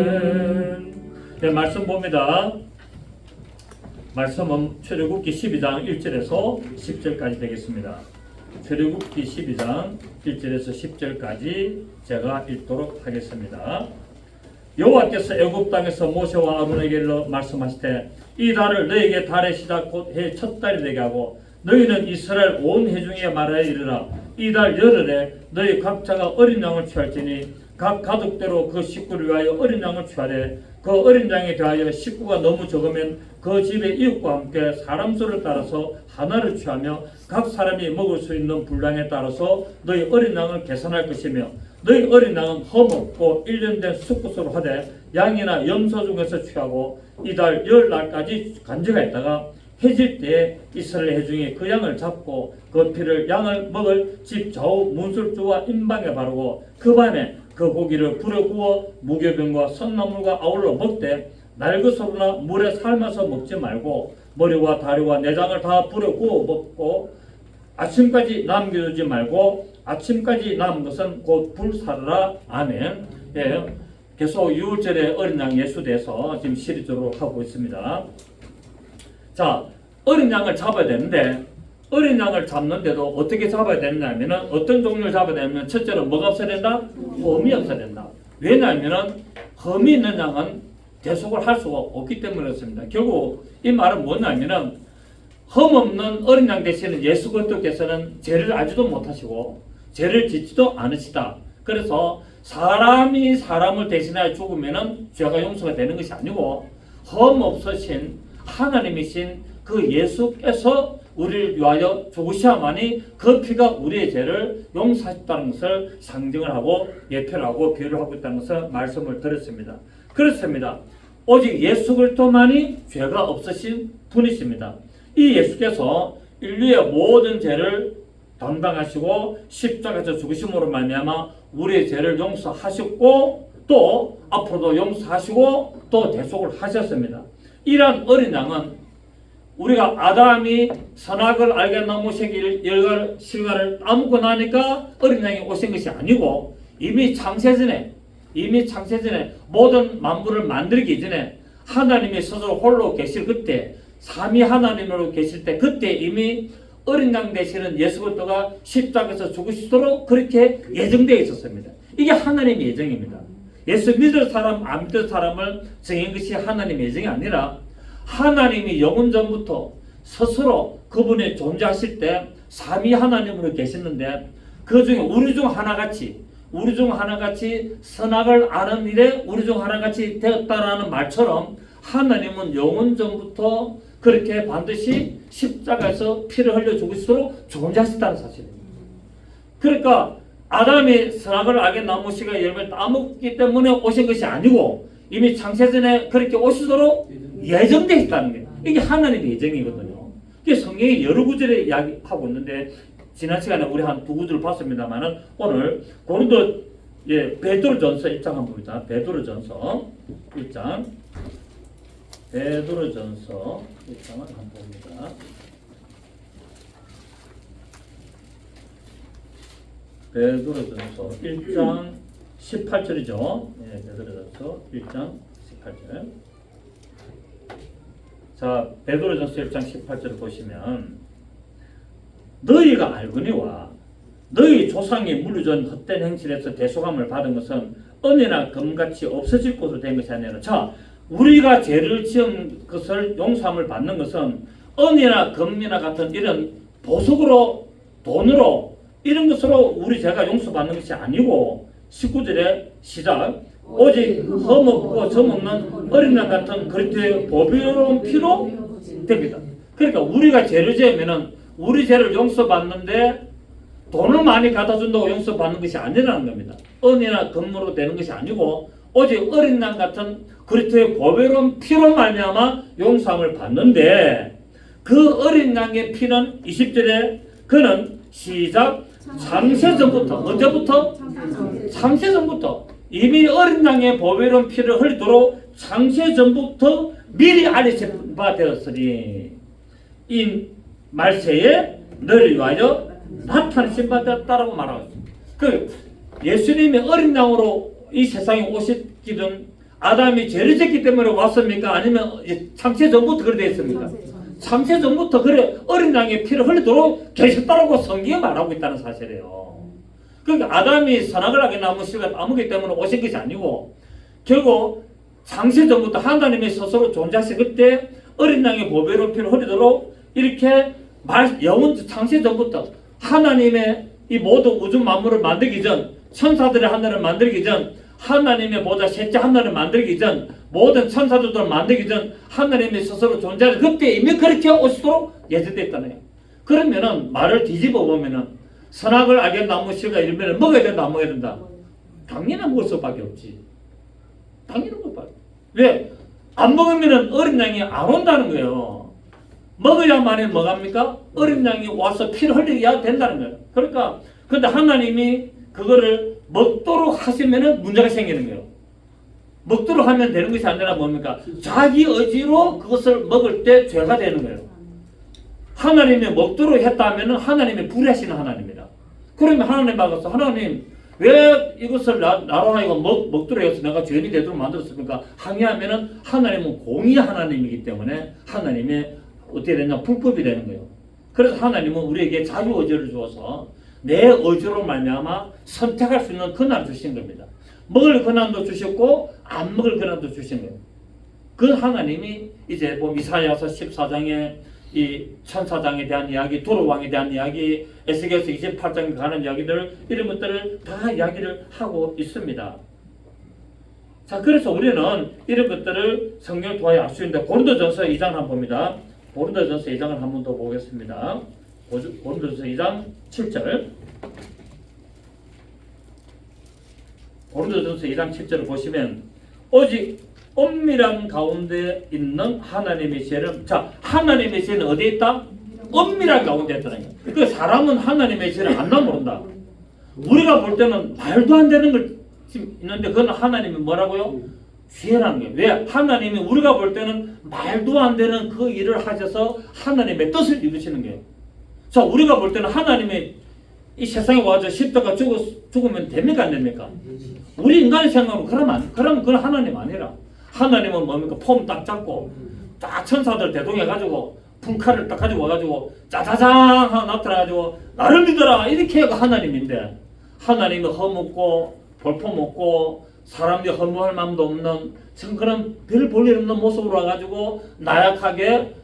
아멘. 네, 말씀 봅니다. 말씀은 출애굽기 12장 1절에서 10절까지 되겠습니다. 출애굽기 12장 1절에서 10절까지 제가 읽도록 하겠습니다. 여호와께서 애굽 땅에서 모세와 아론에게 일러 말씀하시되 이 달을 너에게 달의 시작 곧 해의 첫 달이 되게 하고 너희는 이스라엘 온 회중에 말하여 이르라. 이 달 열흘에 너희 각자가 어린 양을 취할지니 각 가족대로 그 식구를 위하여 어린 양을 취하되 그 어린 양에 대하여 식구가 너무 적으면 그 집의 이웃과 함께 사람 수를 따라서 하나를 취하며 각 사람이 먹을 수 있는 분량에 따라서 너희 어린 양을 계산할 것이며 너희 어린 양은 험없고 1년 된 수컷으로 하되 양이나 염소 중에서 취하고 이 달 열날까지 간직하였다가 해질 때에 이스라엘 회중이 그 양을 잡고 그 피를 양을 먹을 집 좌우 문술주와 임방에 바르고 그 밤에 그 고기를 불에 구워 무교병과 선나물과 아울러 먹되 날것으로나 물에 삶아서 먹지 말고 머리와 다리와 내장을 다 불에 구워 먹고 아침까지 남겨두지 말고 아침까지 남은 것은 곧 불사르라. 아멘. 예, 계속 6월절에 어린 양 예수에 대해서 지금 시리즈로 하고 있습니다. 자, 어린 양을 잡아야 되는데 어린 양을 잡는데도 어떻게 잡아야 되느냐면 어떤 종류를 잡아야 되냐면 첫째로 뭐가 없어야 된다? 험이 없어야 된다. 왜냐하면 험이 있는 양은 대속을 할 수가 없기 때문에 그렇습니다. 결국 이 말은 뭐냐면 험 없는 어린 양 대신에 예수 그리스도께서는 죄를 알지도 못하시고 죄를 짓지도 않으시다. 그래서 사람이 사람을 대신하여 죽으면 죄가 용서가 되는 것이 아니고 험 없으신 하나님이신 그 예수께서 우리를 위하여 죽으셔야만이 그 피가 우리의 죄를 용서하셨다는 것을 상징을 하고 예표를 하고 비유를 하고 있다는 것을 말씀을 드렸습니다. 그렇습니다. 오직 예수 그리스도만이 죄가 없으신 분이십니다. 이 예수께서 인류의 모든 죄를 담당하시고 십자가에서 죽으심으로 말미암아 우리의 죄를 용서하셨고 또 앞으로도 용서하시고 또 대속을 하셨습니다. 이러한 어린 양은 우리가 아담이 선악을 알게 나무새끼를 열갈 실과를 따먹고 나니까 어린 양이 오신 것이 아니고 이미 창세전에 모든 만물을 만들기 전에 하나님이 스스로 홀로 계실 그때 삼위 하나님으로 계실 때 그때 이미 어린 양 되시는 예수 그리스도가 십자가에서 죽으시도록 그렇게 예정되어 있었습니다. 이게 하나님의 예정입니다. 예수 믿을 사람 안 믿을 사람을 정한 것이 하나님의 예정이 아니라 하나님이 영원 전부터 스스로 그분이 존재하실 때 삼위 하나님으로 계셨는데 그 중에 우리 중 하나같이 선악을 아는 일에 우리 중 하나같이 되었다라는 말처럼 하나님은 영원 전부터 그렇게 반드시 십자가에서 피를 흘려 죽으시도록 존재하셨다는 사실입니다. 그러니까 아담이 선악을 알게 나무씨가 열매를 따먹기 때문에 오신 것이 아니고 이미 창세전에 그렇게 오시도록 예정되어 있다는 게 이게 하나님의 예정이거든요. 이게 성경이 여러 구절에 이야기하고 있는데 지난 시간에 우리 한 두 구절을 봤습니다만은 오늘 고린도 베드로전서 1장 한번 봅니다. 베드로전서 1장 베드로전서 1장을 한번 봅니다. 베드로전서 1장 18절이죠. 네, 베드로전서 1장 18절. 자, 베드로전서 1장 18절을 보시면 너희가 알거니와 너희 조상이 물류전 헛된 행실에서 대속함을 받은 것은 은혜나 금같이 없어질 것으로 된 것이 아니라 자, 우리가 죄를 지은 것을 용서함을 받는 것은 은혜나 금이나 같은 이런 보석으로 돈으로 이런 것으로 우리 죄가 용서받는 것이 아니고 19절의 시작 오직 험없고 점없는 어린 양 같은 그리스도의 보배로운 피로 됩니다. 그러니까 우리가 죄를 지으면은 우리 죄를 용서받는데 돈을 많이 갖다 준다고 용서받는 것이 아니라는 겁니다. 은혜나 금으로 되는 것이 아니고 오직 어린 양 같은 그리스도의 보배로운 피로 말미암아 용서함을 받는데 그 어린 양의 피는 20절에 그는 시작 창세전부터 언제부터? 창세전부터 이미 어린 양의 보배로운 피를 흘리도록 창세전부터 미리 알리신 바 되었으니 이 말세에 너를 위하여 나타내신 바 되었다라고 말하고 있습니다. 예수님이 어린 양으로 이 세상에 오셨기는 아담이 죄를 졌기 때문에 왔습니까? 아니면 창세 전부터 그래 되었습니까? 창세 전부터 그래 어린 양의 피를 흘리도록 계셨다고 성경이 말하고 있다는 사실이에요. 그러니까 아담이 선악을 하게 나무 씨가 아무기 때문에 오신 것이 아니고 결국 창세 전부터 하나님이 스스로 존재하시 그때 어린 양의 보배로운 피를 흘리도록 이렇게 영원 창세 전부터 하나님의 이 모든 우주 만물을 만들기 전 천사들의 하늘을 만들기 전 하나님의 보좌 셋째 하늘을 만들기 전 모든 천사들을 만들기 전 하나님이 스스로 존재하는 그때 이미 그렇게 오시도록 예정됐다네요. 그러면은 말을 뒤집어 보면은 선악을 알게 나무 씨가 이러면 먹어야 된다 안 먹어야 된다? 당연히 먹을 수밖에 없지. 당연히 먹을 수밖에. 왜? 안 먹으면은 어린 양이 안 온다는 거예요. 먹어야만이 뭐합니까? 어린 양이 와서 피를 흘려야 된다는 거예요. 그러니까 근데 하나님이 그거를 먹도록 하시면은 문제가 생기는 거예요. 먹도록 하면 되는 것이 아니라 뭡니까? 자기 의지로 그것을 먹을 때 죄가 되는 거예요. 하나님이 먹도록 했다면은 하나님이 불의하시는 하나님이다. 그러면 하나님 막아서 하나님 왜 이것을 나로 하여금 먹도록 해서 내가 죄인이 되도록 만들었습니까? 항의하면은 하나님은 공의 하나님이기 때문에 하나님이 어떻게 되냐? 불법이 되는 거예요. 그래서 하나님은 우리에게 자유 의지를 주어서 내 의지로 말미암아 선택할 수 있는 권한을 주신 겁니다. 먹을 권한도 주셨고 안 먹을 권한도 주신 거예요. 그 하나님이 이제 이사야서 14장에 이 천사장에 대한 이야기, 두루왕에 대한 이야기, 에스겔서 28장에 가는 이야기들 이런 것들을 다 이야기를 하고 있습니다. 자, 그래서 우리는 이런 것들을 성경을 통하여 알 수 있는데 고린도전서 2장 한번 봅니다. 고린도전서 2장을 한 번 더 보겠습니다. 고린도전서 2장 7절. 고린도전서 2장 7절을 보시면 오직 엄밀한 가운데 있는 하나님의 죄는 하나님의 죄는 어디에 있다? 엄밀한 가운데 있다는 거예요. 그 사람은 하나님의 죄를 안 모른다. 우리가 볼 때는 말도 안 되는 걸 있는데 그건 하나님이 뭐라고요? 죄라는 거예요. 왜? 하나님이 우리가 볼 때는 말도 안 되는 그 일을 하셔서 하나님의 뜻을 이루시는 거예요. 자, 우리가 볼 때는 하나님이 이 세상에 와서 십자가 죽으면 됩니까? 안 됩니까? 우리 인간의 생각으로 그러면 그건 하나님 아니라 하나님은 뭡니까? 폼 딱 잡고 딱 천사들 대동해가지고 불칼을 딱 가지고 와가지고 짜자잔 하고 나타나가지고 나를 믿어라 이렇게 해가 하나님인데 하나님이 허묻고 볼품없고 사람들이 허무할 마음도 없는 참 그런 별 볼일 없는 모습으로 와가지고 나약하게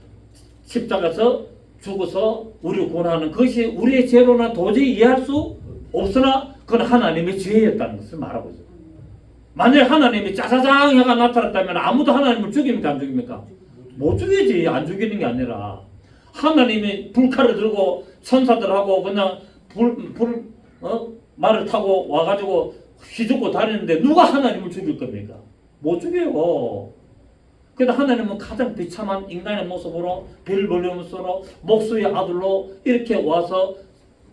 십자가에서 죽어서 우리를 구원하는 것이 우리의 죄로는 도저히 이해할 수 없으나 그건 하나님의 죄였다는 것을 말하고 있어요. 만약에 하나님이 짜자장 해가 나타났다면 아무도 하나님을 죽입니까 안 죽입니까? 못 죽이지. 안 죽이는 게 아니라 하나님이 불칼을 들고 천사들하고 그냥 말을 타고 와가지고 휘젓고 다니는데 누가 하나님을 죽일 겁니까? 못 죽여요. 그래도 하나님은 가장 비참한 인간의 모습으로 별 볼륨으로 목수의 아들로 이렇게 와서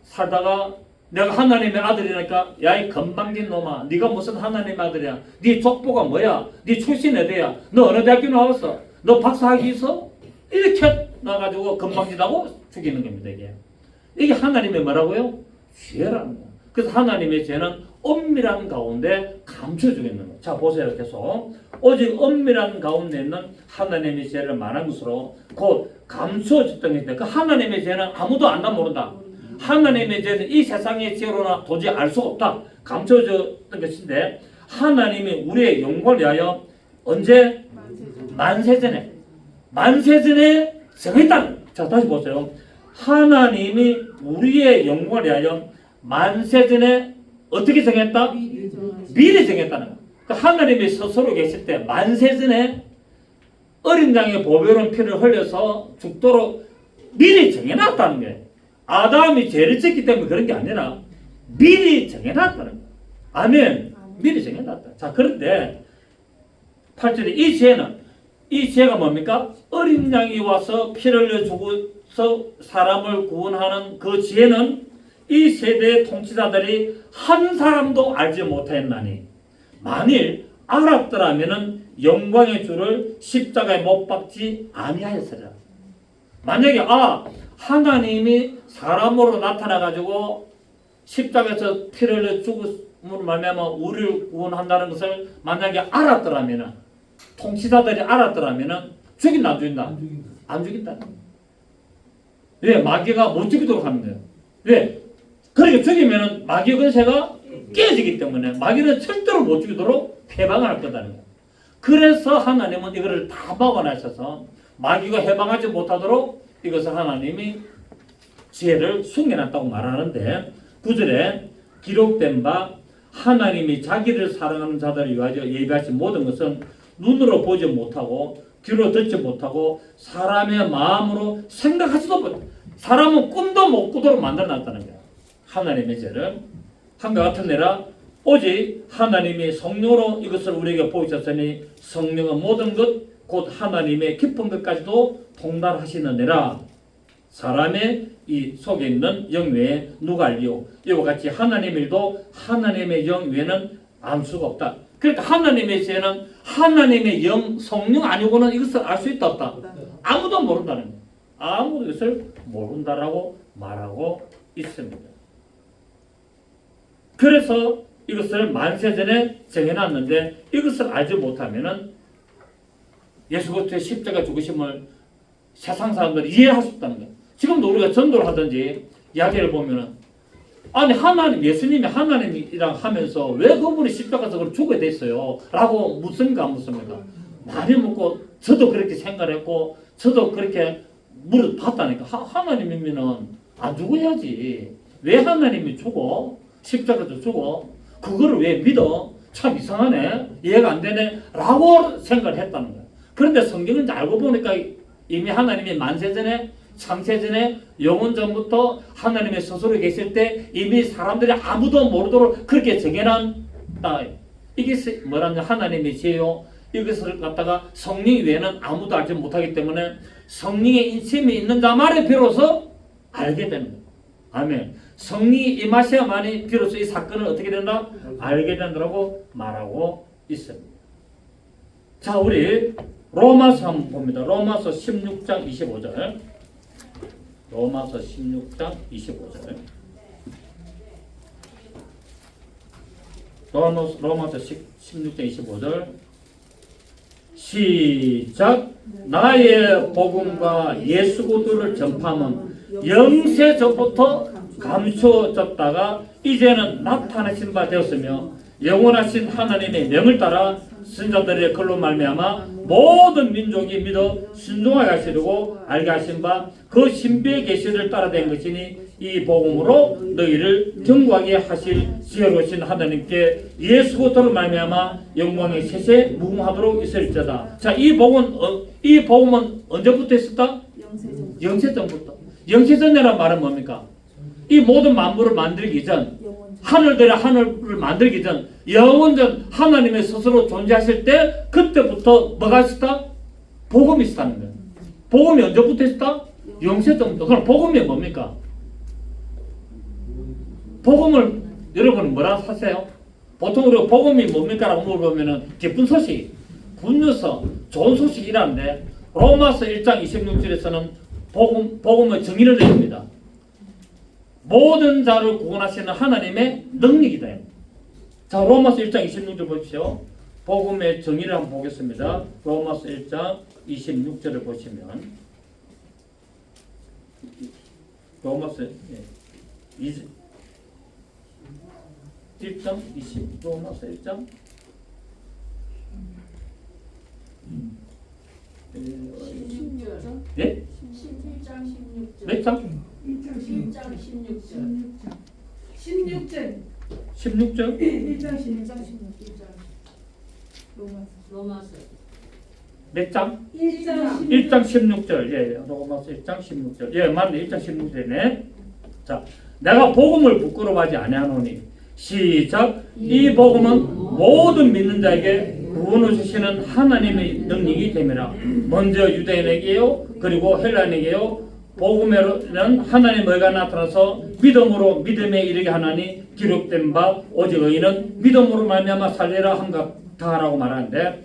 살다가 내가 하나님의 아들이니까 야이 건방진 놈아 네가 무슨 하나님의 아들이야? 네 족보가 뭐야? 네 출신 어디야? 너 어느 대학교 나왔어? 너 박사학위 있어? 이렇게 나가지고 건방지다고 죽이는 겁니다. 이게 하나님의 뭐라고요? 죄라는 거야. 그래서 하나님의 죄는 엄밀한 가운데 감춰주겠는 거예요. 자 보세요. 계속 오직 엄밀한 가운데 있는 하나님의 죄를 말한 것으로 곧 감춰졌던 것인데 그 하나님의 죄는 아무도 안다 모른다. 하나님의 죄는 이 세상의 죄로나 도저히 알 수 없다. 감춰졌던 것인데 하나님이 우리의 영광을 위하여 언제? 만세전에 정했다. 자 다시 보세요. 하나님이 우리의 영광을 위하여 만세전에 어떻게 정했다? 미리 정했다는 거예요. 그러니까 하나님이 스스로 계실 때 만세전에 어린 양의 보배로운 피를 흘려서 죽도록 미리 정해놨다는 거예요. 아담이 죄를 짓기 때문에 그런 게 아니라 미리 정해놨다는 거예요. 아멘. 미리 정해놨다. 자 그런데 8절에 이 죄가 뭡니까? 어린 양이 와서 피를 흘려 죽어서 사람을 구원하는 그 죄는 이 세대의 통치자들이 한 사람도 알지 못하였나니 만일 알았더라면은 영광의 주를 십자가에 못 박지 아니하였으리라. 만약에 하나님이 사람으로 나타나 가지고 십자가에서 피를 흘려 말미암아 우리를 구원한다는 것을 만약에 알았더라면은, 통치자들이 알았더라면은 죽인다 안 죽인다? 안 죽인다. 왜? 마귀가 못 죽이도록 하는 거예요. 왜? 그러니까 죽이면은 마귀 권세가 깨지기 때문에 마귀는 절대로 못 죽이도록 해방을 할 거다는 거예요. 그래서 하나님은 이거를 다 막아내셔서 마귀가 해방하지 못하도록 이것을 하나님이 지혜를 숨겨놨다고 말하는데, 9절에 기록된 바 하나님이 자기를 사랑하는 자들을 위하여 예비하신 모든 것은 눈으로 보지 못하고 귀로 듣지 못하고 사람의 마음으로 생각하지도 못, 사람은 꿈도 못 꾸도록 만들어놨다는 거예요. 하나님의 죄를 한과 같은 내라 오직 하나님이 성령으로 이것을 우리에게 보이셨으니 성령은 모든 것 곧 하나님의 깊은 것까지도 통달하시느니라. 사람의 이 속에 있는 영 외에 누가 알리오? 이와 같이 하나님의 일도 하나님의 영 외에는 알 수가 없다. 그러니까 하나님의 죄는 하나님의 영, 성령 아니고는 이것을 알 수 있다 없다? 아무도 모른다는 거예요. 아무도 이것을 모른다라고 말하고 있습니다. 그래서 이것을 만세전에 정해놨는데 이것을 알지 못하면은 예수 그리스도의 십자가 죽으심을 세상 사람들이 이해할 수 없다는 거예요. 지금도 우리가 전도를 하든지 이야기를 보면은, 아니 하나님, 예수님이 하나님이랑 하면서 왜 그분이 십자가에서 죽어야 됐어요? 라고 묻습니까 안 묻습니까? 많이 묻고 저도 그렇게 생각했고 저도 그렇게 물어봤다니까. 하나님이면은 안 죽어야지. 왜 하나님이 죽어? 십자가에서 죽어? 그거를 왜 믿어? 참 이상하네. 이해가 안 되네. 라고 생각을 했다는 거예요. 그런데 성경은 알고 보니까 이미 하나님이 만세전에, 창세전에, 영원전부터 하나님의 스스로 계실 때 이미 사람들이 아무도 모르도록 그렇게 정해놨다. 이게 뭐라냐? 하나님의 죄요. 이것을 갖다가 성령 외에는 아무도 알지 못하기 때문에 성령의 인침이 있는 자만이 비로소 알게 되는 거예요. 아멘. 성령이 임하셔야만이 비로소 이 사건을 어떻게 된다? 알게 된다고 말하고 있습니다. 자, 우리 로마서 한번 봅니다. 로마서 16장 25절. 로마서 16장 25절. 로마서 16장 25절. 시작. 나의 복음과 예수 그리스도를 전파함은 영세 전부터 감추어졌다가 이제는 나타나신 바 되었으며 영원하신 하나님의 명을 따라 선자들의 글로 말미암아 모든 민족이 믿어 순종하게 하시려고 알게 하신 바 그 신비의 계시를 따라된 것이니 이 복음으로 너희를 경고하게 하실 지혜로우신 하나님께 예수 그리스도로 말미암아 영광의 세세 무궁하도록 있을지어다. 자, 이 복음은 언제부터 있었다? 영세전부터. 영세전이라는 말은 뭡니까? 이 모든 만물을 만들기 전, 하늘들의 하늘을 만들기 전, 영원전 하나님의 스스로 존재하실 때 그때부터 뭐가 있었다? 복음이 있었다는 거예요. 복음이 언제부터 있었다? 영세전부터. 그럼 복음이 뭡니까? 복음을 여러분 뭐라 하세요? 보통 우리가 복음이 뭡니까? 라고 물어보면 기쁜 소식, 굿뉴스, 좋은 소식이라는데 로마서 1장 26절에서는 복음의 정의를 내립니다. 모든 자를 구원하시는 하나님의 능력이다. 자, 로마서 1장 26절 보십시오. 복음의 정의를 한번 보겠습니다. 로마서 1장 26절을 보시면 로마서 1장 20 로마서 1장 16절. 예? 11장 16절. 몇 장? 1장 16절. 16절. 16절? 1장 16절. 1장 로마서. 몇 장? 1장 1장 16절. 예, 로마서 1장 16절. 예, 맞네. 1장 16절이네. 자, 내가 복음을 부끄러워하지 아니하노니 시작. 이 복음은 모든 믿는 자에게 구원을 주시는 하나님의 능력이 됨이라. 먼저 유대인에게요, 그리고 헬라인에게요. 복음에는 하나님의 의가 나타나서 믿음으로 믿음에 이르게 하나니 기록된 바 오직 의인은 믿음으로 말미암아 살리라 한갑다라고 말하는데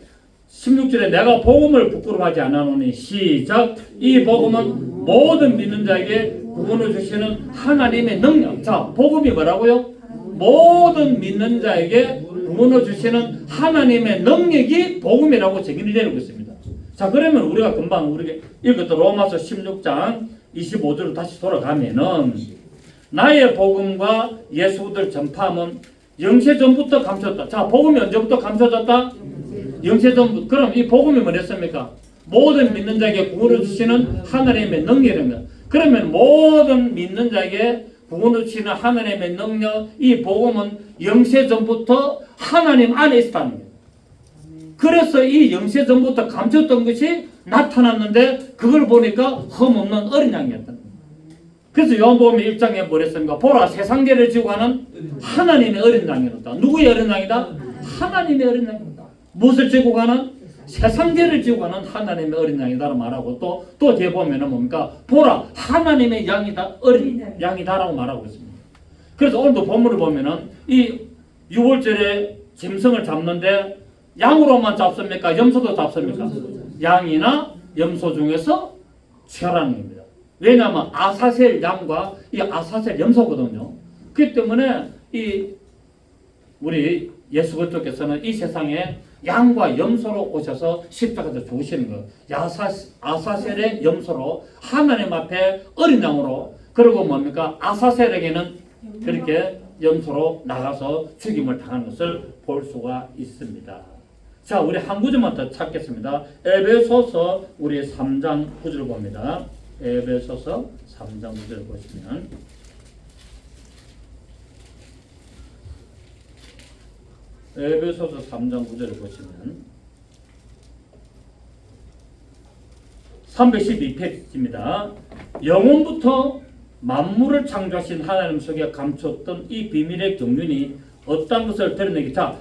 16절에 내가 복음을 부끄러워하지 않아노니 시작. 이 복음은 모든 믿는 자에게 구원을 주시는 하나님의 능력. 자, 복음이 뭐라고요? 모든 믿는 자에게 구원을 주시는 하나님의 능력이 복음이라고 정의를 내리고 있습니다. 자, 그러면 우리가 금방 우리가 읽었던 로마서 16장 25절로 다시 돌아가면은 나의 복음과 예수를 전파하면 영세 전부터 감춰졌다. 자, 복음이 언제부터 감춰졌다? 영세 전부터. 그럼 이 복음이 뭐랬습니까? 모든 믿는 자에게 구원을 주시는 하나님의 능력입니다. 그러면 모든 믿는 자에게 구원을 주시는 하나님의 능력, 이 복음은 영세 전부터 하나님 안에 있었다는 거예요. 그래서 이 영세 전부터 감췄던 것이 나타났는데 그걸 보니까 흠없는 어린 양이었다는 거예요. 그래서 요한복음 1장에 뭐랬습니까? 보라, 세상계를 지고 가는 하나님의 어린 양이었다. 누구의 어린 양이다? 하나님의 어린 양이다. 무엇을 지고 가는? 세상계를 지고 가는 하나님의 어린 양이다라고 말하고 또 뒤에 보면은 뭡니까? 보라, 하나님의 양이다, 어린 양이다라고 말하고 있습니다. 그래서 오늘도 본문을 보면은 이 6월절에 짐승을 잡는데 양으로만 잡습니까? 염소도 잡습니까? 양이나 염소 중에서 취하라는 겁니다. 왜냐하면 아사셀 양과 이 아사셀 염소거든요. 그렇기 때문에 이 우리 예수 그리스도께서는 이 세상에 양과 염소로 오셔서 십자가에서 죽으시는 것. 아사셀의 염소로 하나님 앞에 어린 양으로, 그리고 뭡니까? 아사셀에게는 그렇게 염소로 나가서 죽임을 당하는 것을 볼 수가 있습니다. 자, 우리 한 구절만 더 찾겠습니다. 에베소서 우리 3장 9절 봅니다. 에베소서 3장 9절 보시면 에베소서 3장 9절을 보시면 312페이지입니다. 영원부터 만물을 창조하신 하나님 속에 감췄던 이 비밀의 경륜이 어떤 것을 드러내기. 자,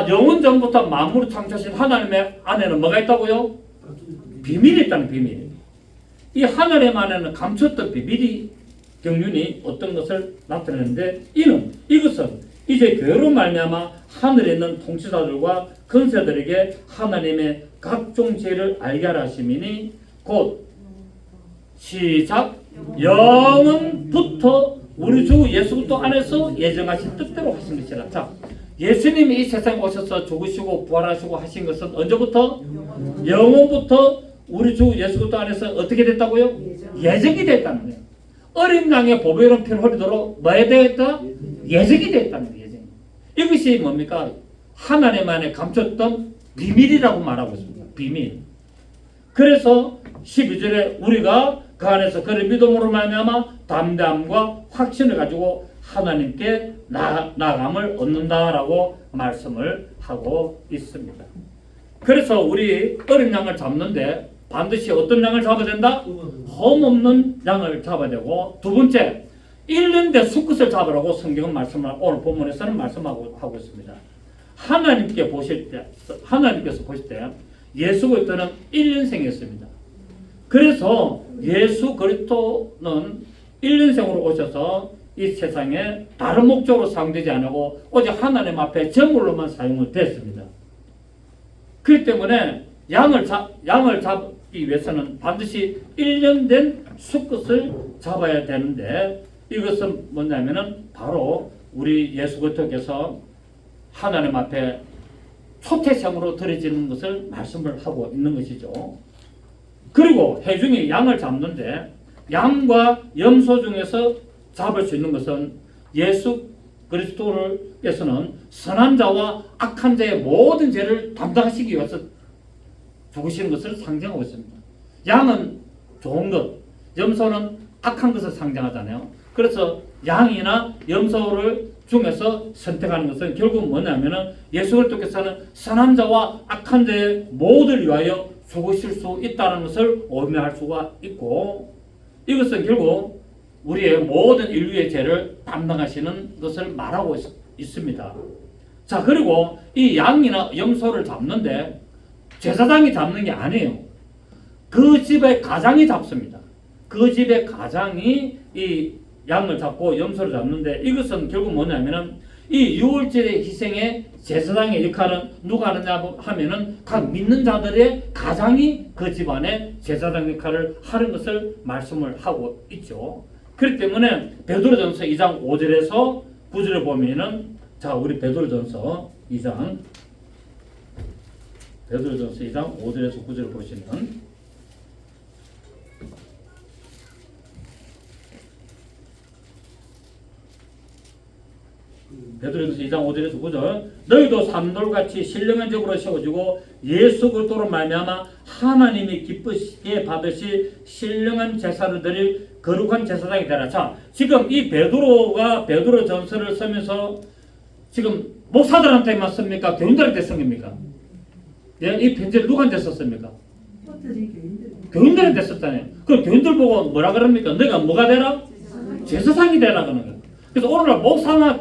영원 전부터 만물을 창조하신 하나님의 안에는 뭐가 있다고요? 비밀이 있다는 비밀. 이 하나님 안에는 감췄던 비밀이 경륜이 어떤 것을 나타내는데 이것은 이제 교회로 말미암아 하늘에 있는 통치자들과 권세들에게 하나님의 각종 죄를 알게 하라 하심이니 곧 시작 영원부터 우리 주 예수 그리스도 안에서 예정하신 뜻대로 하신 것이라. 자, 예수님이 이 세상에 오셔서 죽으시고 부활하시고 하신 것은 언제부터? 영원부터 우리 주 예수 그리스도 안에서 어떻게 됐다고요? 예정이 됐다는 거예요. 어린 양의 보배로운 피를 흘리도록 뭐에 되었다? 예정이 됐다는 거예요. 예정. 이것이 뭡니까? 하나님 안에 감췄던 비밀이라고 말하고 있습니다. 비밀. 그래서 12절에 우리가 그 안에서 그를 믿음으로 말미암아 담대함과 확신을 가지고 하나님께 나아감을 얻는다라고 말씀을 하고 있습니다. 그래서 우리 어린 양을 잡는데 반드시 어떤 양을 잡아야 된다? 흠없는 양을 잡아야 되고, 두 번째 1년 된 수컷을 잡으라고 성경은 말씀을 오늘 본문에서는 말씀하고 있습니다. 하나님께서 보실 때 예수 그리스도는 1년생이었습니다. 그래서 예수 그리스도는 1년생으로 오셔서 이 세상에 다른 목적으로 사용되지 않고 오직 하나님 앞에 제물로만 사용을 됐습니다. 그렇기 때문에 양을 잡기 위해서는 반드시 1년 된 수컷을 잡아야 되는데, 이것은 뭐냐면은 바로 우리 예수 그리스도께서 하나님 앞에 초태생으로 드려지는 것을 말씀을 하고 있는 것이죠. 그리고 회중이 양을 잡는데 양과 염소 중에서 잡을 수 있는 것은 예수 그리스도께서는 선한 자와 악한 자의 모든 죄를 담당하시기 위해서 죽으시는 것을 상징하고 있습니다. 양은 좋은 것, 염소는 악한 것을 상징하잖아요. 그래서 양이나 염소를 중에서 선택하는 것은 결국 뭐냐면은 예수 그리스도께서는 선한 자와 악한 자의 모두를 위하여 죽으실 수 있다는 것을 의미할 수가 있고, 이것은 결국 우리의 모든 인류의 죄를 담당하시는 것을 말하고 있습니다. 자, 그리고 이 양이나 염소를 잡는데 제사장이 잡는 게 아니에요. 그 집의 가장이 잡습니다. 그 집의 가장이 이 양을 잡고 염소를 잡는데, 이것은 결국 뭐냐면은 이 유월절의 희생의 제사장의 역할은 누가 하느냐 하면은 각 믿는 자들의 가장이 그 집안의 제사장 역할을 하는 것을 말씀을 하고 있죠. 그렇기 때문에 베드로전서 2장 5절에서 9절에 보면은 자 우리 베드로전서 2장 5절에서 9절을 보시면 베드로전서 2장 5절에서 9절 너희도 산돌같이 신령한 적으로 세워지고 예수 그리스도로 말미암아 하나님이 기쁘시게 받으실 신령한 제사를 드릴 거룩한 제사장이 되라. 자 지금 이 베드로가 베드로전서를 쓰면서 지금 목사들한테만 씁니까? 교인들한테 쓴 겁니까? 예, 이 편지를 누구한테 썼습니까? 교인들한테 썼잖아요. 그 교인들 보고 뭐라 그럽니까? 너희가 뭐가 되라? 제사장이 되라 그러는 거예요. 그래서 오늘날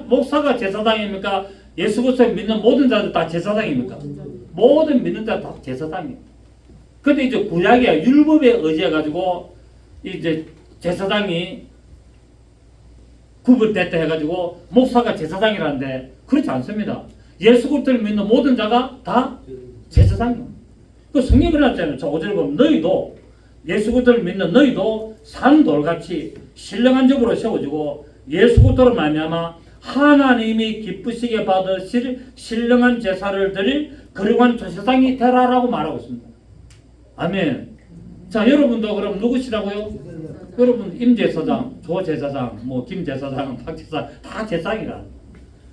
목사가 제사장입니까? 예수 그리스도 믿는 모든 자들 다 제사장입니까? 모든 믿는 자 다 제사장이에요. 근데 이제 구약의 율법에 의지해 가지고 이제 제사장이 구분됐다 해가지고 목사가 제사장이라는데 그렇지 않습니다. 예수 그리스도를 믿는 모든 자가 다 제사장이에요. 그 성경이 그랬잖아요. 저 5절에 보면 너희도 예수 그리스도를 믿는 너희도 산돌같이 신령한 적으로 세워지고 예수 그리스도로 말미암아 하나님이 기쁘시게 받으실 신령한 제사를 드릴 거룩한 제사장이 되라라고 말하고 있습니다. 아멘. 자 여러분도 그럼 누구시라고요? 여러분 임제사장, 조제사장, 뭐 김제사장, 박제사장 다 제사장이라.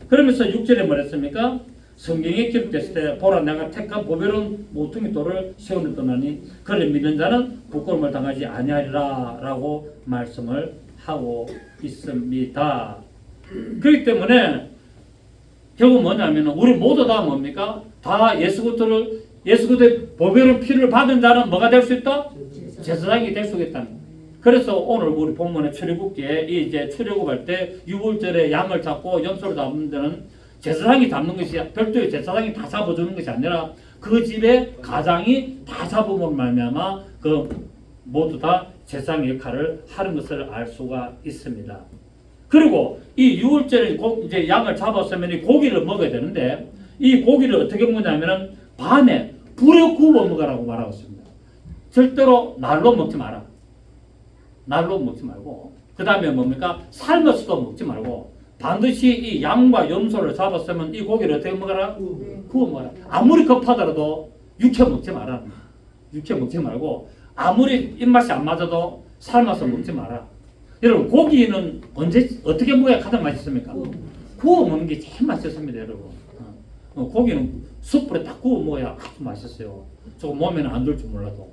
그러면서 6절에 뭐랬습니까? 성경에 기록됐을 때 보라 내가 택한 보배로운 모퉁이 돌을 세우는 떠나니 그를 믿는 자는 부끄러움을 당하지 아니하리라 라고 말씀을 하고 있습니다. 그렇기 때문에 결국 뭐냐면 우리 모두 다 뭡니까? 다 예수 그리스도의 보배로운 피를 받은 자는 뭐가 될 수 있다? 제사장이 될 수 있다는 거예요. 그래서 오늘 우리 본문의 출애굽기에 이제 출애굽할 때 유월절에 양을 잡고 염소를 잡는 데는 제사장이 잡는 것이 별도의 제사장이 다 잡아주는 것이 아니라 그 집의 가장이 다 잡음으로 말미암아 그 모두 다 제사장 역할을 하는 것을 알 수가 있습니다. 그리고 이 유월절에 이제 양을 잡았으면 이 고기를 먹어야 되는데 이 고기를 어떻게 먹냐면은 밤에 불에 구워 먹으라고 말하고 있습니다. 절대로 날로 먹지 마라. 날로 먹지 말고 그 다음에 뭡니까? 삶아서도 먹지 말고 반드시 이 양과 염소를 잡았으면 이 고기를 어떻게 먹어라? 구워 먹어라. 아무리 급하더라도 육회 먹지 마라. 육회 먹지 말고 아무리 입맛이 안 맞아도 삶아서 먹지 마라. 여러분 고기는 어떻게 먹어야 가장 맛있습니까? 구워 먹는 게 제일 맛있습니다, 여러분. 고기는 숯불에 딱 구워 먹어야 아주 맛있어요. 조금 몸에는 안 들 줄 몰라도.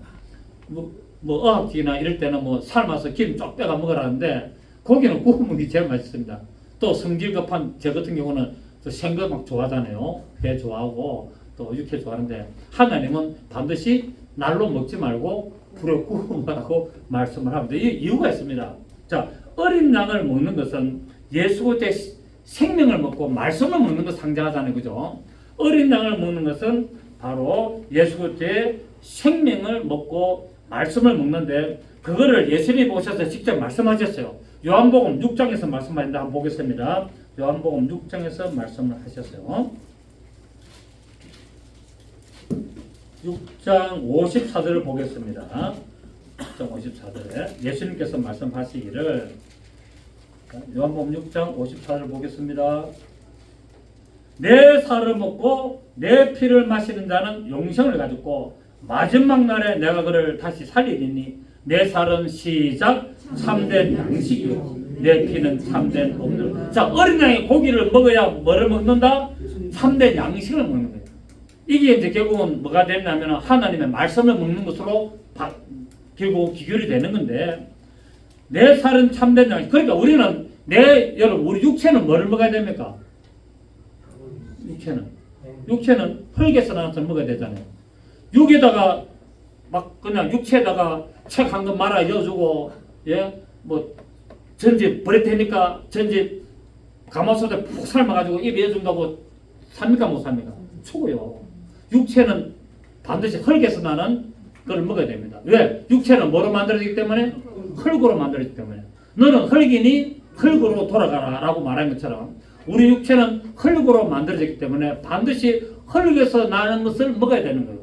뭐 어학기나 이럴 때는 뭐 삶아서 기름 쫙 빼가 먹으라는데 고기는 구워 먹는 게 제일 맛있습니다. 또 성질 급한 저 같은 경우는 또 생거 막 좋아하잖아요. 회 좋아하고 또 육회 좋아하는데 하나님은 반드시 날로 먹지 말고 불에 구워 먹으라고 말씀을 합니다. 이 이유가 있습니다. 자, 어린 양을 먹는 것은 예수 그리스도의 생명을 먹고 말씀을 먹는 것 상징하잖아요. 그죠? 어린 양을 먹는 것은 바로 예수 그리스도의 생명을 먹고 말씀을 먹는데 그거를 예수님이 오셔서 직접 말씀하셨어요. 요한복음 6장에서 말씀하신다. 한번 보겠습니다. 요한복음 6장에서 말씀을 하셨어요. 6장 54절을 보겠습니다. 6장 54절에 예수님께서 말씀하시기를 요한복음 6장 54절을 보겠습니다. 내 살을 먹고 내 피를 마시는 자는 영생을 가졌고 마지막 날에 내가 그를 다시 살리리니 내 살은 시작 참된 양식이요 내 피는 참된 음료. 자, 어린 양의 고기를 먹어야 뭐를 먹는다? 참된 양식을 먹는 거예요. 이게 이제 결국은 뭐가 되냐면 하나님의 말씀을 먹는 것으로 결국 기결이 되는 건데 내 살은 참된 양식. 그러니까 우리는 여러분 우리 육체는 뭐를 먹어야 됩니까? 육체는 흙에서 나온 것을 먹어야 되잖아요. 육에다가 막 그냥 육체에다가 책 한 권 말아 넣어주고 뭐 전집 버릴 테니까 전집 가마솥에 푹 삶아가지고 입에 넣어준다고 삽니까 못 삽니까? 추고요. 육체는 반드시 흙에서 나는 걸 먹어야 됩니다. 왜? 육체는 뭐로 만들어지기 때문에? 흙으로 만들어지기 때문에. 너는 흙이니 흙으로 돌아가라 라고 말한 것처럼 우리 육체는 흙으로 만들어지기 때문에 반드시 흙에서 나는 것을 먹어야 되는 거예요.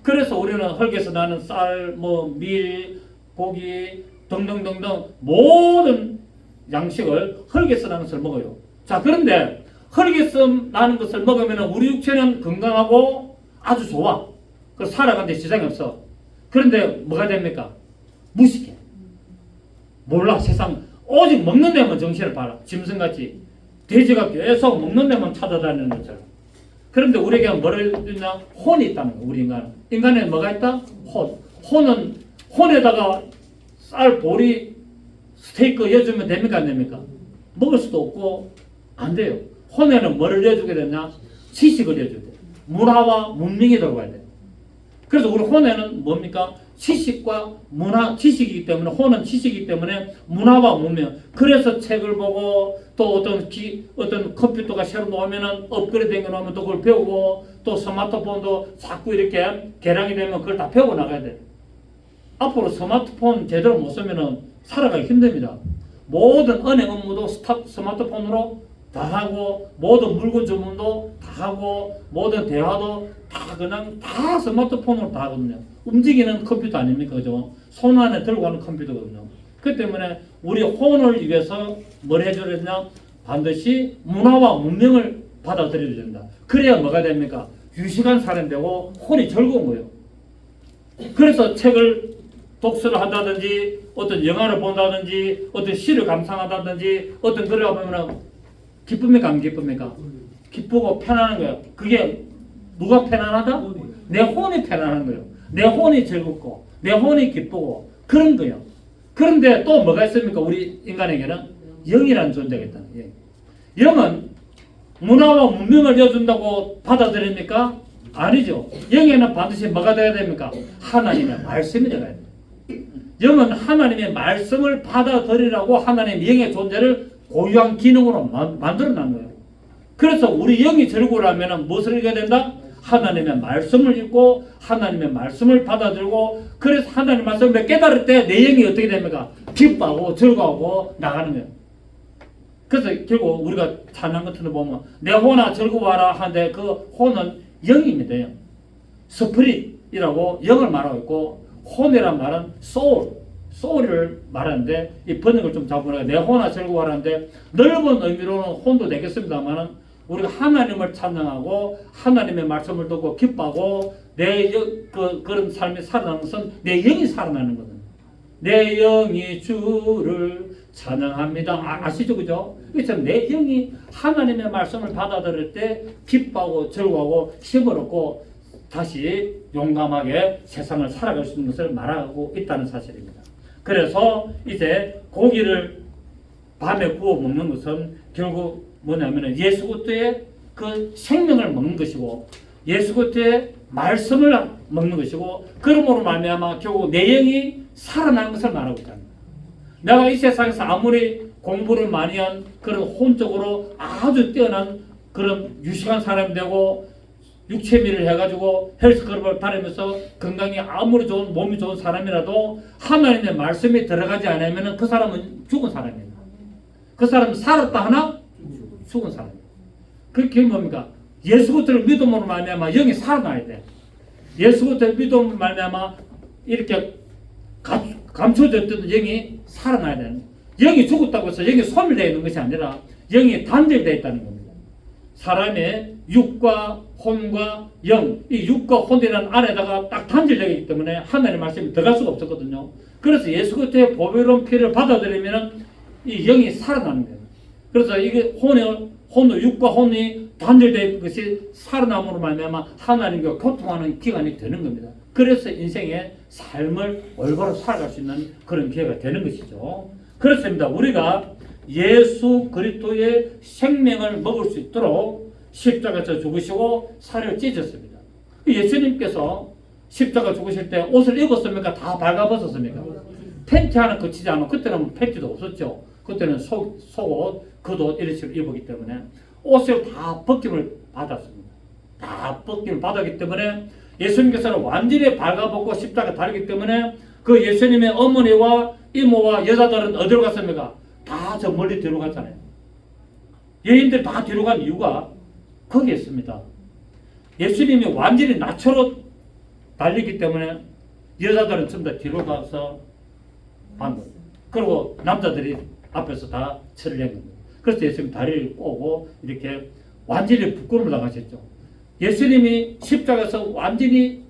그래서 우리는 흙에서 나는 쌀, 밀, 고기 등등등등 모든 양식을 흙에서 나는 것을 먹어요. 자, 그런데 혈기성 나는 것을 먹으면 우리 육체는 건강하고 아주 좋아. 그 살아가는데 지장이 없어. 그런데 뭐가 됩니까? 무식해. 몰라. 세상 오직 먹는 데만 정신을 봐라. 짐승같이 돼지가 계속 먹는 데만 찾아다니는 것처럼. 그런데 우리에게 뭐를 있냐? 혼이 있다는 거야. 우리 인간에 뭐가 있다? 혼은 혼에다가 쌀 보리 스테이크 여주면 됩니까? 안 됩니까? 먹을 수도 없고 안 돼요. 혼에는 뭐를 여주게 되냐? 지식을 여주게 돼. 문화와 문명이 들어가야 돼. 그래서 우리 혼에는 뭡니까? 지식과 문화, 지식이기 때문에, 혼은 지식이기 때문에 문화와 문명. 그래서 책을 보고 또 어떤 컴퓨터가 새로 나오면은 업그레이드 된 거 나오면 또 그걸 배우고 또 스마트폰도 자꾸 이렇게 개량이 되면 그걸 다 배우고 나가야 돼. 앞으로 스마트폰 제대로 못 쓰면은 살아가기 힘듭니다. 모든 은행 업무도 스마트폰으로 다 하고, 모든 물건 주문도 다 하고, 모든 대화도 다 그냥 다 스마트폰으로 다 하거든요. 움직이는 컴퓨터 아닙니까? 그죠? 손 안에 들고 가는 컴퓨터거든요. 그 때문에 우리 혼을 위해서 뭘 해줘야 되냐? 반드시 문화와 문명을 받아들여야 된다. 그래야 뭐가 됩니까? 유식한 사람이 되고 혼이 즐거운 거예요. 그래서 책을 독서를 한다든지 어떤 영화를 본다든지 어떤 시를 감상한다든지 어떤 글을 보면 기쁩니까? 안 기쁩니까? 기쁘고 편안한 거예요. 그게 누가 편안하다? 내 혼이 편안한 거예요. 내 혼이 즐겁고 내 혼이 기쁘고 그런 거예요. 그런데 또 뭐가 있습니까? 우리 인간에게는 영이라는 존재가 있다. 영은 문화와 문명을 이어준다고 받아들입니까? 아니죠. 영에는 반드시 뭐가 돼야 됩니까? 하나님의 말씀이 되어야 됩니다. 영은 하나님의 말씀을 받아들이라고 하나님의 영의 존재를 고유한 기능으로 만들어낸 거예요. 그래서 우리 영이 즐거우려면 무엇을 읽어야 된다? 하나님의 말씀을 읽고 하나님의 말씀을 받아들고 그래서 하나님의 말씀을 깨달을 때 내 영이 어떻게 됩니까? 기뻐하고 즐거워하고 나가는 거예요. 그래서 결국 우리가 찬양 같은 거 보면 내 혼아 즐거워하라 하는데 그 혼은 영입니다. 영. 스피릿이라고 영을 말하고 있고 혼이란 말은 소울을 말하는데 이 번역을 좀 잡으니까 내 혼아 즐거워하는데 넓은 의미로는 혼도 되겠습니다만은 우리가 하나님을 찬양하고 하나님의 말씀을 듣고 기뻐하고 그런 삶이 살아나는 것은 내 영이 살아나는 거거든요. 내 영이 주를 찬양합니다. 아시죠? 그죠? 그래서 내 영이 하나님의 말씀을 받아들일 때 기뻐하고 즐거워하고 힘을 얻고 다시 용감하게 세상을 살아갈 수 있는 것을 말하고 있다는 사실입니다. 그래서 이제 고기를 밤에 구워 먹는 것은 결국 뭐냐면 예수 그리스도의 그 생명을 먹는 것이고 예수 그리스도의 말씀을 먹는 것이고 그러므로 말미암아 결국 내 영이 살아나는 것을 말하고 있다. 내가 이 세상에서 아무리 공부를 많이 한 그런 혼적으로 아주 뛰어난 그런 유식한 사람이 되고 육체미를 해가지고 헬스클럽을 다니면서 건강이 아무리 좋은 몸이 좋은 사람이라도 하나님의 말씀이 들어가지 않으면 그 사람은 죽은 사람입니다. 그 사람은 살았다 하나 죽은 사람입니다. 그게 뭡니까? 예수 그리스도를 믿음으로 말미암아 영이 살아나야 돼. 예수 그리스도를 믿음으로 말미암아 이렇게 감춰졌던 영이 살아나야 되는 거예요. 영이 죽었다고 해서 영이 소멸되어 있는 것이 아니라 영이 단절되어 있다는 겁니다. 사람의 육과 혼과 영, 이 육과 혼이라는 안에다가 딱 단절되어 있기 때문에 하나님의 말씀이 들어갈 수가 없었거든요. 그래서 예수 그리스도의 보배로운 피를 받아들이면 이 영이 살아나는 거예요. 그래서 이게 혼의 육과 혼이 단절되어 있는 것이 살아남으로 말미암아 하나님과 교통하는 기간이 되는 겁니다. 그래서 인생의 삶을 올바로 살아갈 수 있는 그런 기회가 되는 것이죠. 그렇습니다. 우리가 예수 그리스도의 생명을 먹을 수 있도록 십자가에서 죽으시고 살을 찢었습니다. 예수님께서 십자가 죽으실 때 옷을 입었습니까? 다 발가벗었습니까? 팬티 하나 거치지 않고 그때는 팬티도 없었죠. 그때는 속옷, 겉옷 이런 식으로 입었기 때문에 옷을 다 벗김을 받았습니다. 다 벗김을 받았기 때문에 예수님께서는 완전히 발가벗고 십자가 달기 때문에 그 예수님의 어머니와 이모와 여자들은 어디로 갔습니까? 다 저 멀리 뒤로 갔잖아요. 여인들 다 뒤로 간 이유가 거기에 있습니다. 예수님이 완전히 나초로 달리기 때문에 여자들은 전부 다 뒤로 가서 반 거예요. 그리고 남자들이 앞에서 다 처리한 겁니다. 그래서 예수님 다리를 꼬고 이렇게 완전히 부끄러움을 당하셨죠. 예수님이 십자가에서 완전히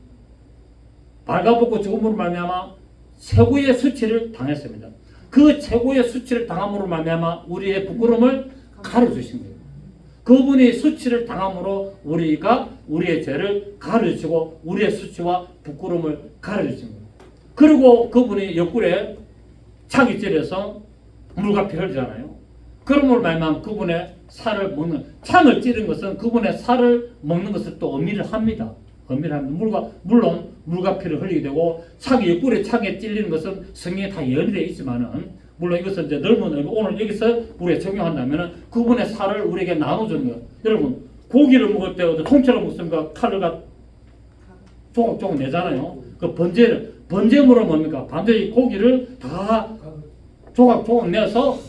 발가벗고 죽음으로 말미암아 최고의 수치를 당했습니다. 그 최고의 수치를 당함으로 말미암아 우리의 부끄러움을 가려주신 거예요. 그분이 수치를 당함으로 우리가 우리의 죄를 가려주시고 우리의 수치와 부끄러움을 가려주신 거예요. 그리고 그분이 옆구리에 창이 찔려서 물과 피를 흘리잖아요. 그러므로 말미암아 그분의 살을 먹는, 창을 찌른 것은 그분의 살을 먹는 것을 또 의미를 합니다. 의미를 합니다. 물론 물과 피를 흘리게 되고 창이 옆구리에 창에 찔리는 것은 성경에 다 예언이 되어 있지만은 물론 이것은 이제 넓은 의미, 오늘 여기서 우리가 적용한다면은 그분의 살을 우리에게 나눠주는 거예요. 여러분 고기를 먹을 때 통째로 먹습니까? 칼을 조금 내잖아요. 그 번제물은 뭡니까? 반드시 고기를 다 조각 내서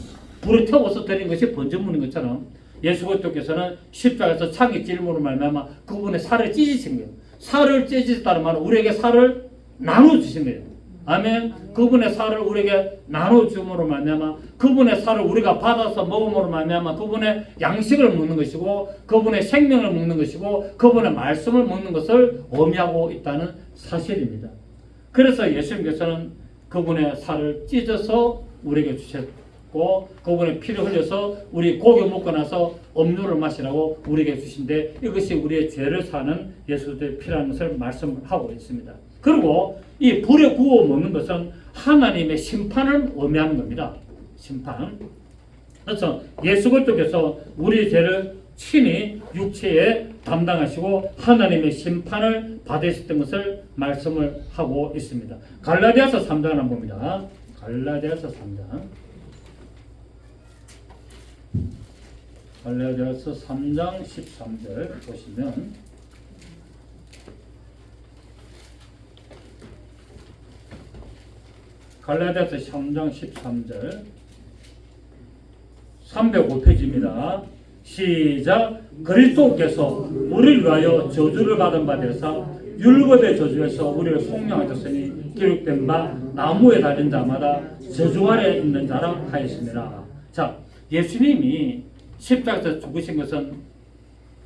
불에 태워서 드린 것이 번제물인 것처럼 예수 그리스도께서는 십자가에서 창이 찔림으로 말미암아 그분의 살을 찢으신 거예요. 살을 찢으셨다는 말은 우리에게 살을 나눠주신 거예요. 아멘. 그분의 살을 우리에게 나눠줌으로 말미암아 그분의 살을 우리가 받아서 먹음으로 말미암아 그분의 양식을 먹는 것이고 그분의 생명을 먹는 것이고 그분의 말씀을 먹는 것을 의미하고 있다는 사실입니다. 그래서 예수님께서는 그분의 살을 찢어서 우리에게 주셨고 그분의 피를 흘려서 우리 고기 먹고 나서 음료를 마시라고 우리에게 주신데 이것이 우리의 죄를 사는 예수의 피라는 것을 말씀하고 있습니다. 그리고 이 불에 구워 먹는 것은 하나님의 심판을 의미하는 겁니다. 심판. 그래서 예수 그리스도께서 우리의 죄를 친히 육체에 담당하시고 하나님의 심판을 받으셨던 것을 말씀을 하고 있습니다. 갈라디아서 3장을 한번 봅니다. 갈라디아서 3장. 갈라디아서 3장 13절 보시면 갈라디아서 3장 13절 305페이지입니다. 시작. 그리스도께서 우리를 위하여 저주를 받은 바 되사 율법의 저주에서 우리를 속량하셨으니 기록된 바 나무에 달린 자마다 저주 아래 있는 자라 하였습니다. 자, 예수님이 십자가에서 죽으신 것은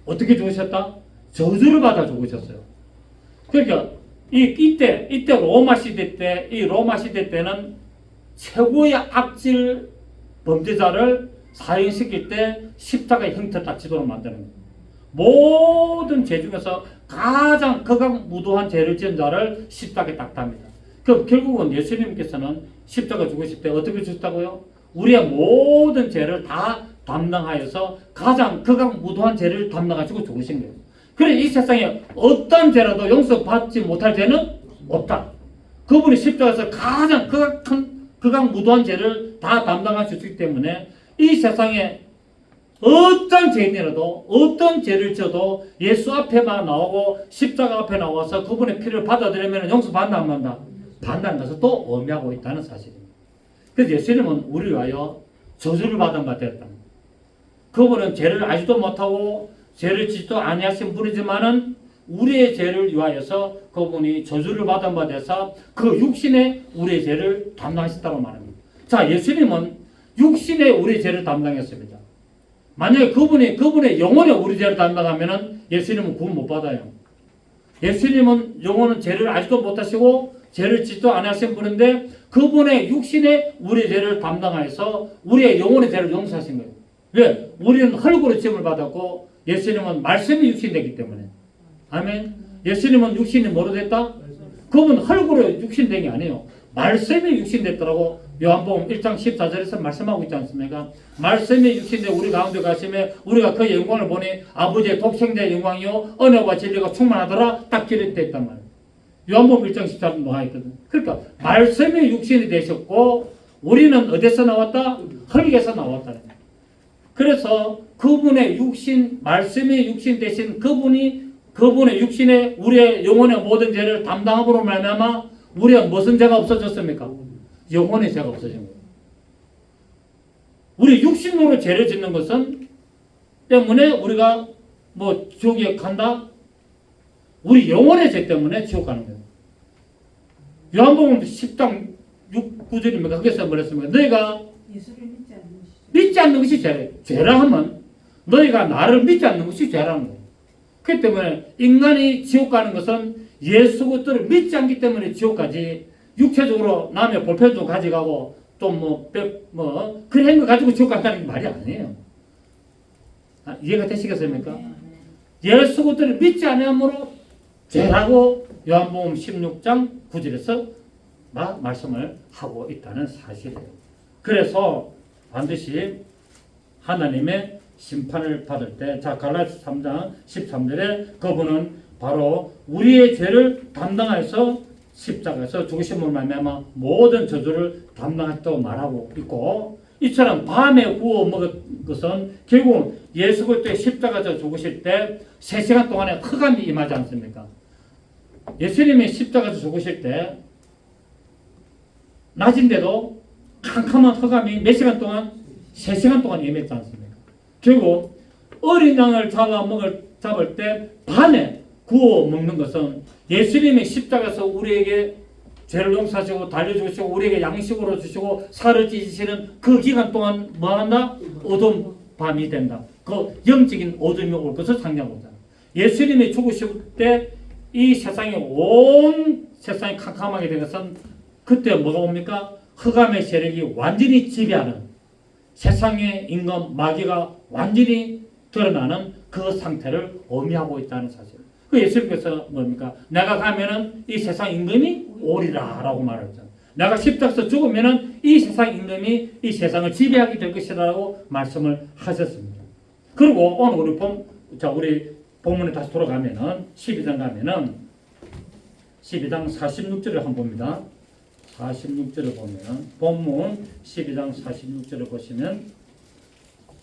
어떻게 죽으셨다? 저주를 받아 죽으셨어요. 그러니까 이때 로마 시대 때, 이 로마 시대 때는 최고의 악질 범죄자를 사형시킬 때 십자가의 형태를 딱 지도로 만드는 거예요. 모든 죄 중에서 가장 극악무도한 죄를 지은 자를 십자가에 딱 답니다. 그럼 결국은 예수님께서는 십자가 죽으실 때 어떻게 죽었다고요? 우리의 모든 죄를 다 담당하여서 가장 극악무도한 죄를 담당하시고 죽으신 거예요. 그래 이 세상에 어떤 죄라도 용서받지 못할 죄는 없다. 그분이 십자가에서 가장 극악무도한 죄를 다 담당하셨기 때문에 이 세상에 어떤 죄인이라도 어떤 죄를 져도 예수 앞에만 나오고 십자가 앞에 나와서 그분의 피를 받아들이면 용서받나 안 받나? 받는다는 것을 또 의미하고 있다는 사실입니다. 그래서 예수님은 우리를 위하여 저주를 받은 바 되었다. 그분은 죄를 알지도 못하고 죄를 짓도 아니하신 분이지만은 우리의 죄를 위하여서 그분이 저주를 받은 바 되사 그 육신에 우리의 죄를 담당하셨다고 말합니다. 자, 예수님은 육신에 우리의 죄를 담당했습니다. 만약에 그분의 영혼에 우리 죄를 담당하면은 예수님은 구원 못 받아요. 예수님은 영혼은 죄를 알지도 못하시고 죄를 짓도 아니하신 분인데 그분의 육신에 우리의 죄를 담당하여서 우리의 영혼의 죄를 용서하신 거예요. 왜? 우리는 흙으로 짐을 받았고 예수님은 말씀이 육신이 되기 때문에. 아멘. 예수님은 육신이 뭐로 됐다? 그분 흙으로 육신 된 게 아니에요. 말씀이 육신 됐더라고. 요한복음 1장 14절에서 말씀하고 있지 않습니까? 말씀이 육신되 우리 가운데 가시며 우리가 그 영광을 보니 아버지의 독생자의 영광이요 은혜와 진리가 충만하더라. 딱 기록되어 있단 말이에요. 요한복음 1장 14절 나와 있거든. 그러니까 말씀이 육신이 되셨고 우리는 어디서 나왔다? 흙에서 나왔다. 그래서 그분의 육신, 말씀이 육신 되신 그분의 육신에 우리의 영혼의 모든 죄를 담당함으로 말미암아 우리가 무슨 죄가 없어졌습니까? 영혼의 죄가 없어진 거예요. 우리 육신으로 죄를 짓는 것은 때문에 우리가 뭐 지옥에 간다? 우리 영혼의 죄 때문에 지옥 가는 거예요. 요한복음 10장 6, 9절입니까? 거기서 뭐랬습니까? 너희가 예수를 믿지 않는 믿지 않는 것이 죄라 하면 너희가 나를 믿지 않는 것이 죄라는 거예요. 그렇기 때문에 인간이 지옥 가는 것은 예수 그리스도를 믿지 않기 때문에 지옥 가지, 육체적으로 남의 보편적으로 가져가고 또 그런 거 가지고 지옥 간다는 게 말이 아니에요. 이해가 되시겠습니까? 예수 그리스도를 믿지 않으므로 죄라고 요한복음 16장 9절에서 말씀을 하고 있다는 사실이에요. 그래서 반드시 하나님의 심판을 받을 때, 자 갈라디아서 3장 13절에 그분은 바로 우리의 죄를 담당해서 십자가에서 죽으심으로 말미암아 모든 저주를 담당했다고 말하고 있고, 이처럼 밤에 구워 먹은 것은 결국 예수 그리스도의 십자가에서 죽으실 때 3시간 동안에 흑암이 임하지 않습니까? 예수님이 십자가에서 죽으실 때 낮인데도 캄캄한 흑암이 몇 시간 동안? 3시간 동안 임했지 않습니까? 결국 어린 양을 잡을 때 밤에 구워 먹는 것은 예수님이 십자가에서 우리에게 죄를 용서하시고 달려주시고 우리에게 양식으로 주시고 살을 찢으시는 그 기간 동안 뭐한다? 어두운 밤이 된다. 그 영적인 어둠이 올 것을 상징하고 있다. 예수님이 죽으실 때 이 세상에 온 세상이 캄캄하게 된 것은 그때 뭐가 옵니까? 흑암의 세력이 완전히 지배하는, 세상의 인간 마귀가 완전히 드러나는 그 상태를 의미하고 있다는 사실. 그 예수님께서 뭡니까? 내가 가면은 이 세상 임금이 오리라 라고 말했잖아요. 내가 십자가에서 죽으면은 이 세상 임금이 이 세상을 지배하게 될 것이라고 말씀을 하셨습니다. 그리고 오늘 우리 본문에 다시 돌아가면은 12장 가면은 12장 46절을 한번 봅니다. 46절을 보면 본문 12장 46절을 보시면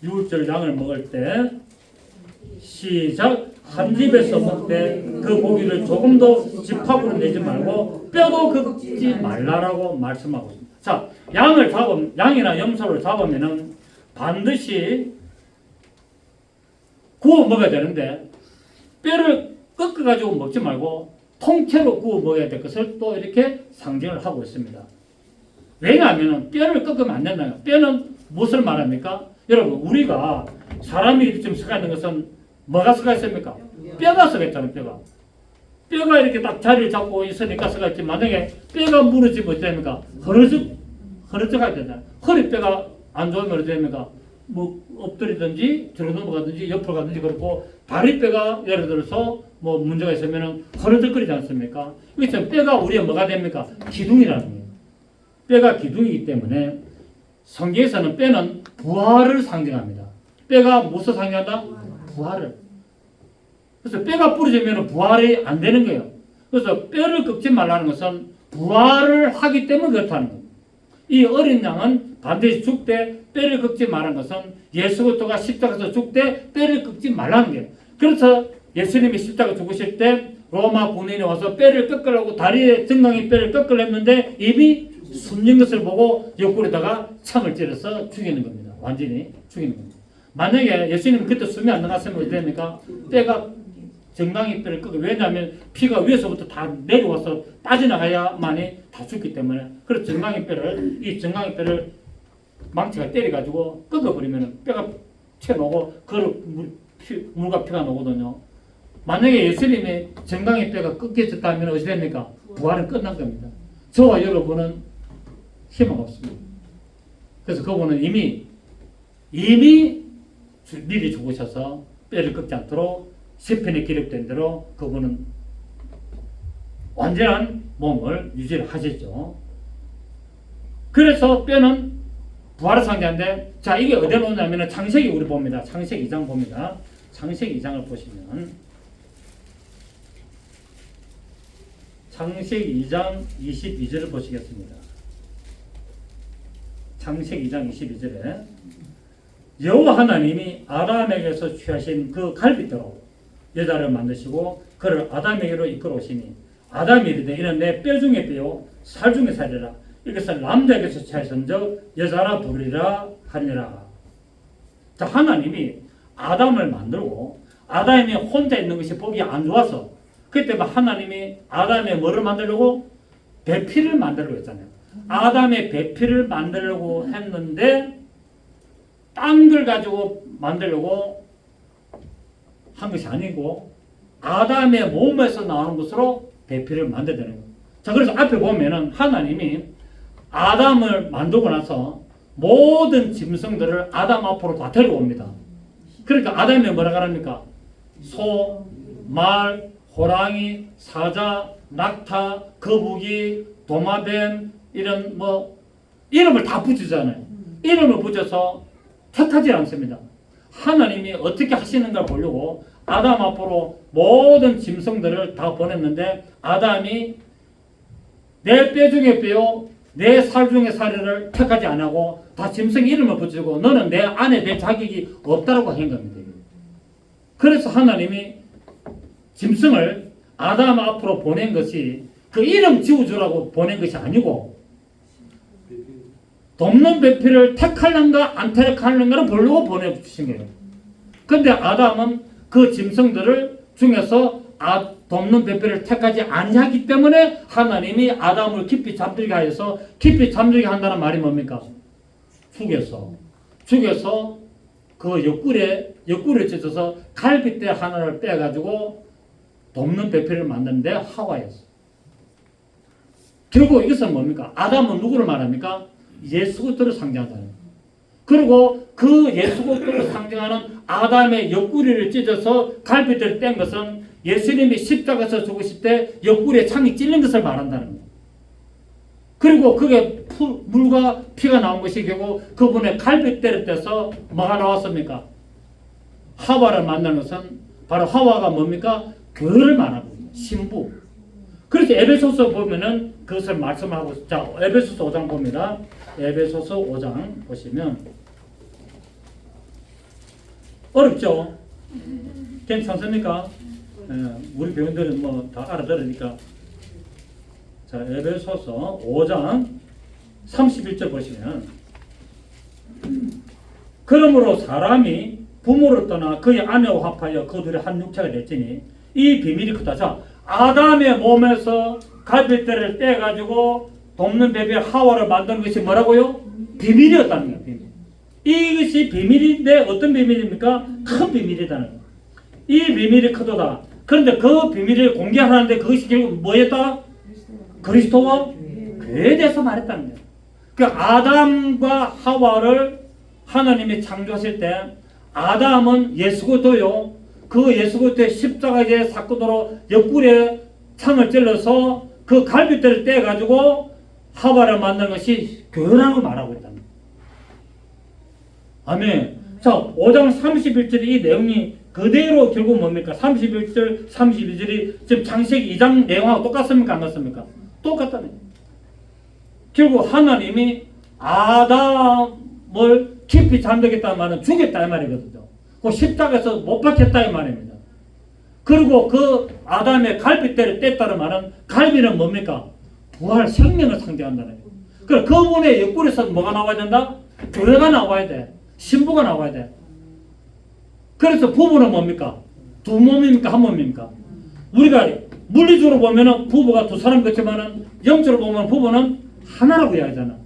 유월절 양을 먹을 때 시작 한 집에서 먹되 그 고기를 조금도 집 밖으로 내지 말고 뼈도 긁지 말라라고 말씀하고 있습니다. 자, 양이나 염소를 잡으면은 반드시 구워 먹어야 되는데 뼈를 꺾어가지고 먹지 말고 통째로 구워 먹어야 될 것을 또 이렇게 상징을 하고 있습니다. 왜냐하면 뼈를 꺾으면 안 된다. 뼈는 무엇을 말합니까? 여러분, 우리가 사람이 지금 서 있는 것은 뭐가 서 있습니까? 뼈가 서 있잖아요. 뼈가 이렇게 딱 자리를 잡고 있으니까 서 있지. 만약에 뼈가 무너지면 어떻게 됩니까? 흐르져가야 되잖아요. 허리뼈가 안 좋으면 어떻게 됩니까? 엎드리든지 뒤로 넘어가든지 옆으로 가든지 그렇고, 다리뼈가 예를 들어서 문제가 있으면 흐르적거리지 않습니까? 그렇죠. 뼈가 우리의 뭐가 됩니까? 기둥이라는 거예요. 뼈가 기둥이기 때문에 성경에서는 뼈는 부활을 상징합니다. 뼈가 무엇을 상징한다? 부활을. 그래서 뼈가 부러지면 부활이 안 되는 거예요. 그래서 뼈를 꺾지 말라는 것은 부활을 하기 때문에 그렇다는 거예요. 이 어린 양은 반드시 죽되 뼈를 꺾지 말라는 것은 예수 그리스도가 십자가에서 죽되 뼈를 꺾지 말라는 거예요. 그래서 예수님이 십자가 죽으실 때 로마 군인이 와서 뼈를 꺾으려고 다리에 정강이 뼈를 꺾으려 했는데 이미 숨진 것을 보고 옆구리다가 창을 찌르서 죽이는 겁니다. 완전히 죽이는 겁니다. 만약에 예수님이 그때 숨이 안 나갔으면 어떻게 됩니까? 뼈가 정강이 뼈를 꺾어. 왜냐하면 피가 위에서부터 다 내려와서 빠져나가야만이 다 죽기 때문에. 그래서 정강이 뼈를 망치가 때려가지고 꺾어버리면 뼈가 튀어나오고 물과 피가 나오거든요. 만약에 예수님의 정강이 뼈가 꺾여졌다면 어떻게 됩니까? 부활은 끝난 겁니다. 저와 여러분은 희망 없습니다. 그래서 그분은 이미 미리 죽으셔서 뼈를 꺾지 않도록 시편에 기록된 대로 그분은 완전한 몸을 유지를 하셨죠. 그래서 뼈는 부활을 상징하는데, 자, 이게 어디에 나오냐면 창세기 우리 봅니다. 창세기 2장 봅니다. 창세기 2장을 보시면 창세기 2장 22절을 보시겠습니다. 창세기 2장 22절에 여호와 하나님이 아담에게서 취하신 그 갈빗대로 여자를 만드시고 그를 아담에게로 이끌어 오시니 아담이 이르되 이는 내 뼈 중에 뼈요 살 중에 살이라. 이것을 남자에게서 취하신즉 여자라 부르리라 하니라. 자, 하나님이 아담을 만들고 아담이 혼자 있는 것이 보기 안 좋아서 그때 하나님이 아담의 뭐를 만들려고? 배필을 만들려고 했잖아요. 아담의 배필을 만들려고 했는데 딴 걸 가지고 만들려고 한 것이 아니고 아담의 몸에서 나오는 것으로 배필을 만들어야 되는 거예요. 자, 그래서 앞에 보면은 하나님이 아담을 만들고 나서 모든 짐승들을 아담 앞으로 다 데려옵니다. 그러니까 아담이 뭐라고 합니까? 소, 말, 호랑이, 사자, 낙타, 거북이, 도마뱀 이런 뭐 이름을 다 붙이잖아요. 이름을 붙여서 택하지 않습니다. 하나님이 어떻게 하시는가 보려고 아담 앞으로 모든 짐승들을 다 보냈는데 아담이 내 뼈 중에 뼈요 내 살 중에 살을 택하지 않고 다 짐승 이름을 붙이고 너는 내 안에 내 자격이 없다라고 한 겁니다. 그래서 하나님이 짐승을 아담 앞으로 보낸 것이 그 이름 지어주라고 보낸 것이 아니고 돕는 배필을 택할는가 안 택할는가를 보려고 보내주신 거예요. 근데 아담은 그 짐승들을 중에서 돕는 배필을 택하지 아니하기 때문에 하나님이 아담을 깊이 잠들게 하여서 깊이 잠들게 한다는 말이 뭡니까? 죽여서 그 옆구리에 찢어서 갈빗대 하나를 빼가지고 돕는 배필을 만드는데 하와였어. 결국 이것은 뭡니까? 아담은 누구를 말합니까? 예수 그리스도를 상징하잖아요. 그리고 그 예수 그리스도를 상징하는 아담의 옆구리를 찢어서 갈빗대를 뗀 것은 예수님이 십자가에서 죽으실 때 옆구리에 창이 찔린 것을 말한다는 거예요. 그리고 그게 물과 피가 나온 것이 결국 그분의 갈빗대를 떼서 뭐가 나왔습니까? 하와를 만나는 것은 바로 하와가 뭡니까? 교회를 말하고 신부. 그래서 에베소서 보면은 그것을 말씀하고 자 에베소서 5장 봅니다. 에베소서 5장 보시면 어렵죠? 괜찮습니까? 우리 배우들은 뭐 다 알아들으니까. 자, 에베소서 5장 31절 보시면 그러므로 사람이 부모를 떠나 그의 아내와 합하여 그 둘이 한 육체가 됐으니 이 비밀이 크다. 자, 아담의 몸에서 갈빗대를 떼가지고 돕는 베비의 하와를 만드는 것이 뭐라고요? 비밀이었다는 거예요. 비밀. 이것이 비밀인데 어떤 비밀입니까? 큰 비밀이다는 거예요. 이 비밀이 크도다. 그런데 그 비밀을 공개하는데 그것이 결국 뭐였다? 그리스도와 교회에 대해서 말했다는 거예요. 그 아담과 하와를 하나님이 창조하실 때 아담은 예수 그리스도요. 그 예수 그리스도의 십자가의 사건으로 옆구리에 창을 찔러서 그 갈빗대를 떼가지고 하와를 만든 것이 교회라는 걸 말하고 있다는 거예요. 아멘. 자, 5장 31절의 이 내용이 그대로 결국 뭡니까? 31절, 32절이 지금 창세기 2장 내용하고 똑같습니까? 안 같습니까? 똑같다는 거예요. 결국 하나님이 아담을 깊이 잠들겠다는 말은 죽였다 이 말이거든요. 그 십자가에서 못 박혔다 이 말입니다. 그리고 그 아담의 갈빗대를 뗐다는 말은 갈비는 뭡니까? 부활 생명을 상징한다는 거예요. 그래 그분의 옆구리에서 뭐가 나와야 된다? 교회가 나와야 돼. 신부가 나와야 돼. 그래서 부부는 뭡니까? 두 몸입니까? 한 몸입니까? 우리가 물리적으로 보면은 부부가 두 사람 같지만은 영적으로 보면 부부는 하나라고 이야기하잖아.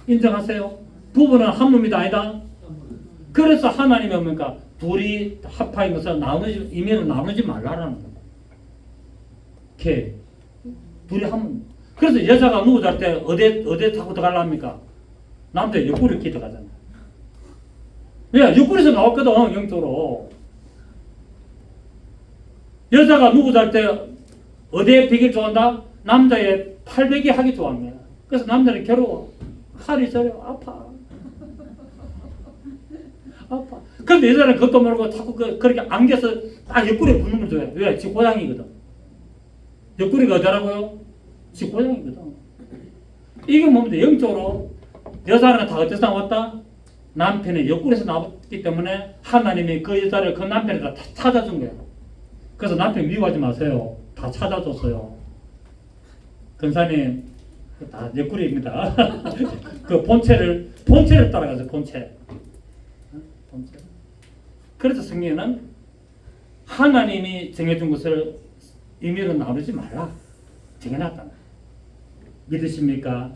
인정하세요? 부부는 한 몸이다 아니다? 그래서 하나님이 뭡니까? 둘이 합하면서 나누지, 이면은 나누지 말라라는 거야. 이렇게 둘이 한 몸. 그래서 여자가 누구 잘 때 어디 타고 들어가랍니까? 남자 옆구리 이렇게 들어가잖아. 왜? 옆구리에서 나왔거든 영적으로. 여자가 누구 잘 때 어디에 베기를 좋아한다? 남자의 팔베기 하기 좋아하는 거야. 그래서 남자는 괴로워. 팔이 저려 아파. 아파. 근데 여자는 그것도 모르고 자꾸 그렇게 안겨서 딱 옆구리에 붙는 걸 좋아해. 왜? 지 고향이거든. 옆구리가 어디라고요? 지 고향이거든. 이게 뭡니까? 영적으로 여자는 다 어디서 나왔다? 남편의 옆구리에서 나왔기 때문에 하나님이 그 여자를 그 남편에다 다 찾아준 거야. 그래서 남편 미워하지 마세요. 다 찾아줬어요. 근사님 다 옆구리입니다. 그 본체를 따라가죠. 본체. 그래서 성경에는 하나님이 정해준 것을 임의로 나누지 말라 정해놨다. 믿으십니까?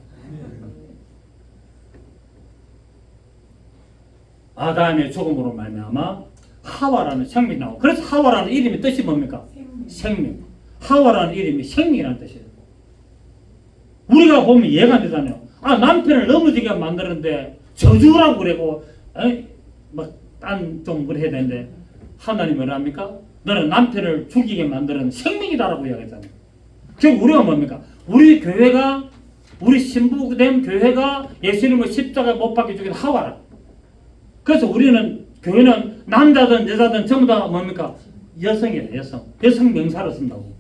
아담의 죽음으로 말미암아 하와라는 생명이 나오고, 그래서 하와라는 이름의 뜻이 뭡니까? 생명. 하와라는 이름이 생명이라는 뜻이에요. 우리가 보면 이해가 안 되잖아요. 아, 남편을 넘어지게 만드는데 저주라고 그러고 막딴좀 뭘 해야 되는데, 하나님 뭐라 합니까? 너는 남편을 죽이게 만드는 생명이다라고 이야기하잖아요. 결국 우리가 뭡니까? 우리 교회가, 우리 신부된 교회가 예수님을 십자가에 못 박혀 죽인 하와라. 그래서 우리는, 교회는 남자든 여자든 전부 다 뭡니까? 여성이에요. 여성. 여성 명사를 쓴다고.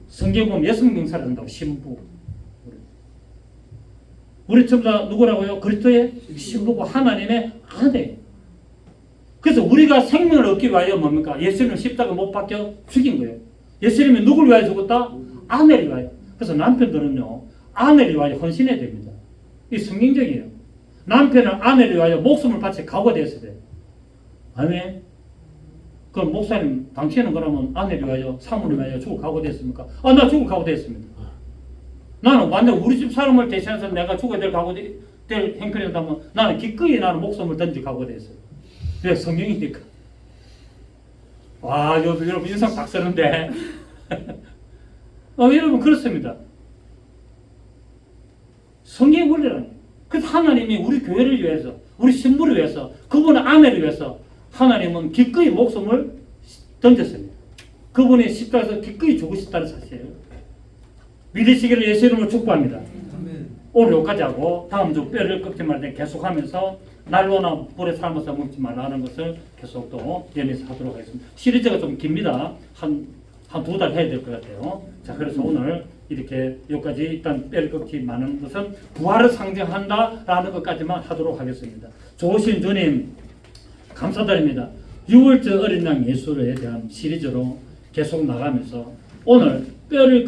성경 보면 여성 명사를 쓴다고. 신부. 우리 전부 다 누구라고요? 그리스도의 신부고 하나님의 아내. 그래서 우리가 생명을 얻기 위하여 뭡니까? 예수님을 십자가 못 박혀 죽인 거예요. 예수님이 누굴 위하여 죽었다? 아내를 위하여. 그래서 남편들은요, 아내를 위하여 헌신해야 됩니다. 이 성경적이에요. 남편은 아내를 위하여 목숨을 바쳐 각오가 되었어야 돼요. 아멘. 그럼 목사님, 당신은 그러면 아내를 위하여, 사모를 위하여 죽을 각오가 됐습니까? 아, 나 죽을 각오가 됐습니다. 나는 완전 우리 집 사람을 대신해서 내가 죽어야 될 각오가 될 행편이었다면 나는 기꺼이 나는 목숨을 던질 각오가 됐어요. 왜? 성경이니까. 와, 여러분 인상 박 쓰는데. 여러분 그렇습니다. 성경의 원리라는. 그래서 하나님이 우리 교회를 위해서, 우리 신부를 위해서, 그분의 아내를 위해서 하나님은 기꺼이 목숨을 던졌습니다. 그분이 십자가에서 기꺼이 죽으셨다는 사실이에요. 믿으시기를 예수 이름으로 축복합니다. 오늘 여기까지 하고 다음 주 뼈를 꺾지 말때 계속하면서 난로나 불에 삶아서 먹지 말라는 것을 계속 또 연해서 하도록 하겠습니다. 시리즈가 좀 깁니다. 한 두 달 해야 될 것 같아요. 자, 그래서 오늘 이렇게 여기까지 일단 뼈를 꺾지 마는 것은 부활을 상징한다라는 것까지만 하도록 하겠습니다. 좋으신 주님 감사드립니다. 6월절 어린 양 예수에 대한 시리즈로 계속 나가면서 오늘 뼈를